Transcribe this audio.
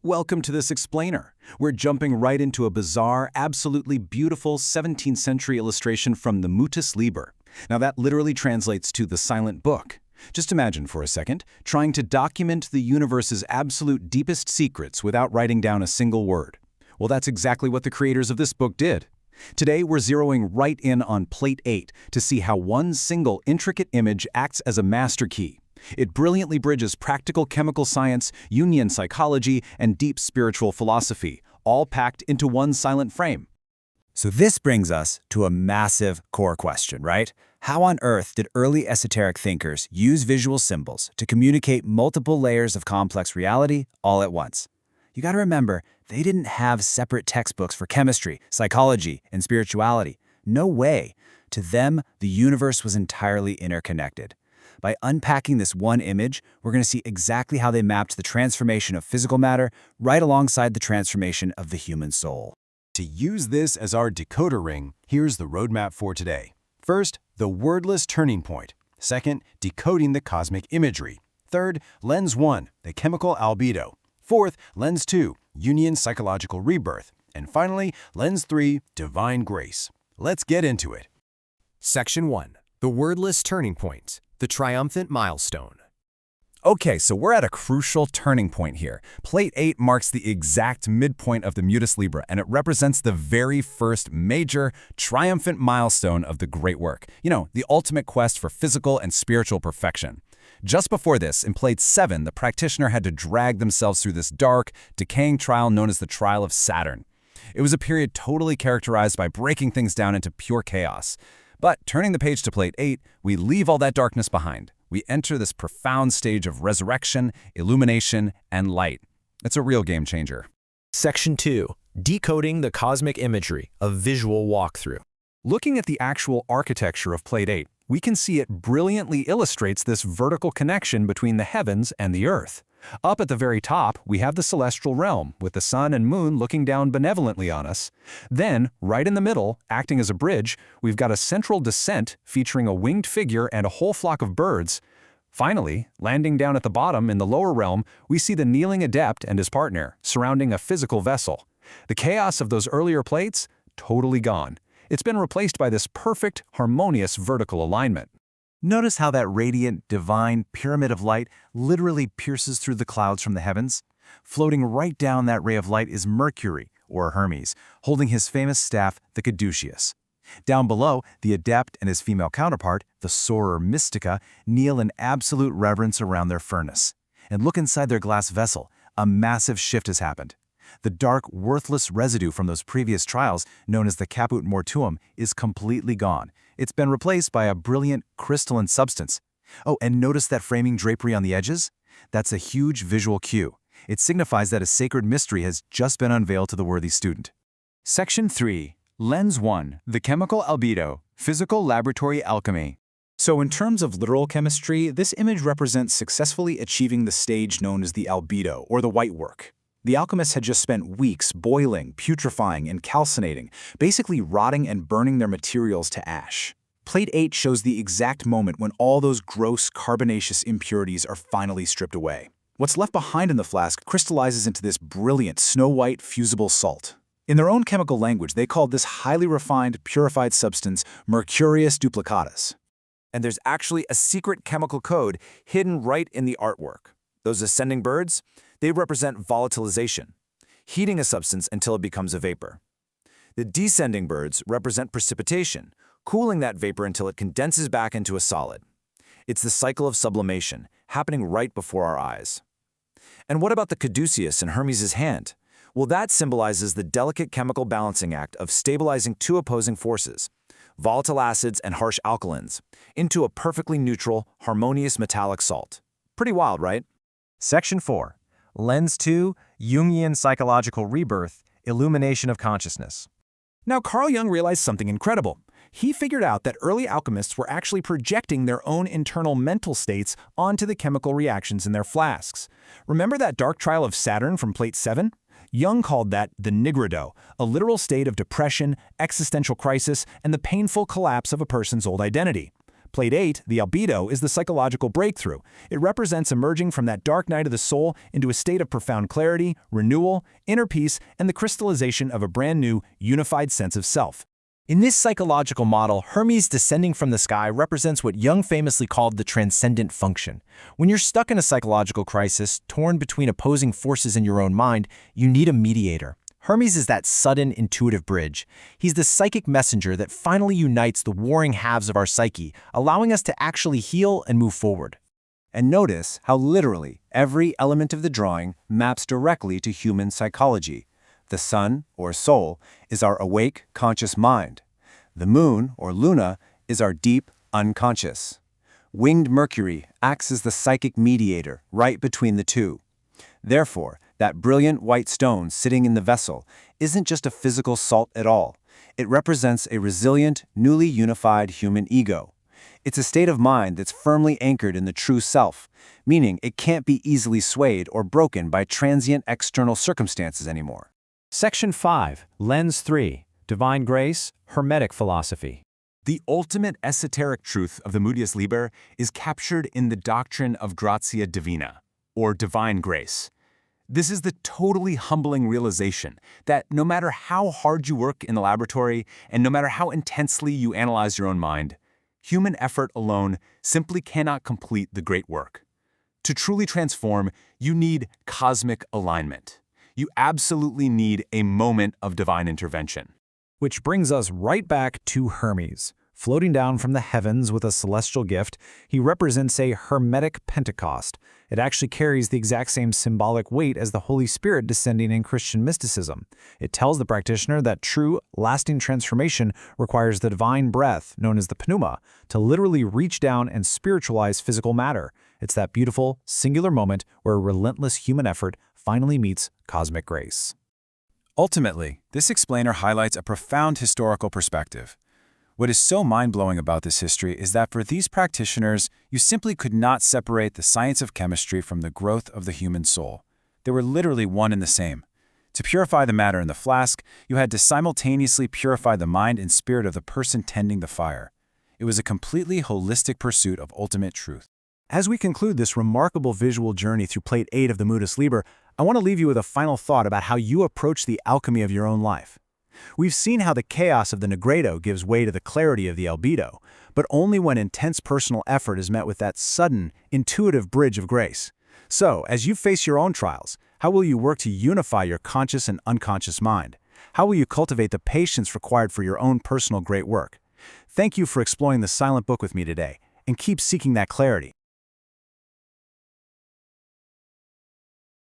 Welcome to this explainer. We're jumping right into a bizarre, absolutely beautiful 17th century illustration from the Mutus Liber. Now that literally translates to the silent book. Just imagine for a second, trying to document the universe's absolute deepest secrets without writing down a single word. Well, that's exactly what the creators of this book did. Today, we're zeroing right in on Plate 8 to see how one single intricate image acts as a master key. It brilliantly bridges practical chemical science, Jungian psychology, and deep spiritual philosophy, all packed into one silent frame. So this brings us to a massive core question, right? How on earth did early esoteric thinkers use visual symbols to communicate multiple layers of complex reality all at once? You gotta remember, they didn't have separate textbooks for chemistry, psychology, and spirituality. No way. To them, the universe was entirely interconnected. By unpacking this one image, we're going to see exactly how they mapped the transformation of physical matter right alongside the transformation of the human soul. To use this as our decoder ring, here's the roadmap for today. First, the wordless turning point. Second, decoding the cosmic imagery. Third, lens 1, the chemical albedo. Fourth, lens 2, Jungian psychological rebirth. And finally, lens 3, divine grace. Let's get into it. Section 1. The wordless turning point. The triumphant milestone. Okay, so we're at a crucial turning point here. Plate 8 marks the exact midpoint of the Mutus Liber, and it represents the very first major, triumphant milestone of the great work. You know, the ultimate quest for physical and spiritual perfection. Just before this, in Plate 7, the practitioner had to drag themselves through this dark, decaying trial known as the Trial of Saturn. It was a period totally characterized by breaking things down into pure chaos. But turning the page to Plate 8, we leave all that darkness behind. We enter this profound stage of resurrection, illumination, and light. It's a real game changer. Section 2. Decoding the cosmic imagery, a visual walkthrough. Looking at the actual architecture of Plate 8, we can see it brilliantly illustrates this vertical connection between the heavens and the earth. Up at the very top, we have the celestial realm, with the sun and moon looking down benevolently on us. Then, right in the middle, acting as a bridge, we've got a central descent featuring a winged figure and a whole flock of birds. Finally, landing down at the bottom in the lower realm, we see the kneeling adept and his partner, surrounding a physical vessel. The chaos of those earlier plates? Totally gone. It's been replaced by this perfect, harmonious vertical alignment. Notice how that radiant, divine pyramid of light literally pierces through the clouds from the heavens? Floating right down that ray of light is Mercury, or Hermes, holding his famous staff, the caduceus. Down below, the adept and his female counterpart, the soarer mystica, kneel in absolute reverence around their furnace. And look inside their glass vessel. A massive shift has happened. The dark, worthless residue from those previous trials, known as the caput mortuum, is completely gone. It's been replaced by a brilliant, crystalline substance. Oh, and notice that framing drapery on the edges? That's a huge visual cue. It signifies that a sacred mystery has just been unveiled to the worthy student. Section 3. Lens 1. The chemical albedo. Physical laboratory alchemy. So in terms of literal chemistry, this image represents successfully achieving the stage known as the albedo, or the white work. The alchemists had just spent weeks boiling, putrefying, and calcinating, basically rotting and burning their materials to ash. Plate 8 shows the exact moment when all those gross carbonaceous impurities are finally stripped away. What's left behind in the flask crystallizes into this brilliant, snow-white, fusible salt. In their own chemical language, they called this highly refined, purified substance mercurius duplicatus. And there's actually a secret chemical code hidden right in the artwork. Those ascending birds? They represent volatilization, heating a substance until it becomes a vapor. The descending birds represent precipitation, cooling that vapor until it condenses back into a solid. It's the cycle of sublimation, happening right before our eyes. And what about the caduceus in Hermes' hand? Well, that symbolizes the delicate chemical balancing act of stabilizing two opposing forces, volatile acids and harsh alkalins, into a perfectly neutral, harmonious metallic salt. Pretty wild, right? Section 4. Lens 2, Jungian psychological rebirth, illumination of consciousness. Now, Carl Jung realized something incredible. He figured out that early alchemists were actually projecting their own internal mental states onto the chemical reactions in their flasks. Remember that dark trial of Saturn from Plate 7? Jung called that the nigredo, a literal state of depression, existential crisis, and the painful collapse of a person's old identity. Plate 8, the Albedo, is the psychological breakthrough. It represents emerging from that dark night of the soul into a state of profound clarity, renewal, inner peace, and the crystallization of a brand new, unified sense of self. In this psychological model, Hermes descending from the sky represents what Jung famously called the transcendent function. When you're stuck in a psychological crisis, torn between opposing forces in your own mind, you need a mediator. Hermes is that sudden, intuitive bridge. He's the psychic messenger that finally unites the warring halves of our psyche, allowing us to actually heal and move forward. And notice how literally every element of the drawing maps directly to human psychology. The sun, or soul, is our awake, conscious mind. The moon, or luna, is our deep, unconscious. Winged Mercury acts as the psychic mediator, right between the two. Therefore, that brilliant white stone sitting in the vessel isn't just a physical salt at all. It represents a resilient, newly unified human ego. It's a state of mind that's firmly anchored in the true self, meaning it can't be easily swayed or broken by transient external circumstances anymore. Section 5, Lens 3, Divine Grace, Hermetic Philosophy. The ultimate esoteric truth of the Mutus Liber is captured in the doctrine of gratia divina, or divine grace. This is the totally humbling realization that no matter how hard you work in the laboratory and no matter how intensely you analyze your own mind, human effort alone simply cannot complete the great work. To truly transform, you need cosmic alignment. You absolutely need a moment of divine intervention. Which brings us right back to Hermes. Floating down from the heavens with a celestial gift, he represents a Hermetic Pentecost. It actually carries the exact same symbolic weight as the Holy Spirit descending in Christian mysticism. It tells the practitioner that true, lasting transformation requires the divine breath, known as the pneuma, to literally reach down and spiritualize physical matter. It's that beautiful, singular moment where relentless human effort finally meets cosmic grace. Ultimately, this explainer highlights a profound historical perspective. What is so mind-blowing about this history is that for these practitioners, you simply could not separate the science of chemistry from the growth of the human soul. They were literally one and the same. To purify the matter in the flask, you had to simultaneously purify the mind and spirit of the person tending the fire. It was a completely holistic pursuit of ultimate truth. As we conclude this remarkable visual journey through Plate 8 of the Mutus Liber, I want to leave you with a final thought about how you approach the alchemy of your own life. We've seen how the chaos of the Negredo gives way to the clarity of the Albedo, but only when intense personal effort is met with that sudden, intuitive bridge of grace. So, as you face your own trials, how will you work to unify your conscious and unconscious mind? How will you cultivate the patience required for your own personal great work? Thank you for exploring the silent book with me today, and keep seeking that clarity.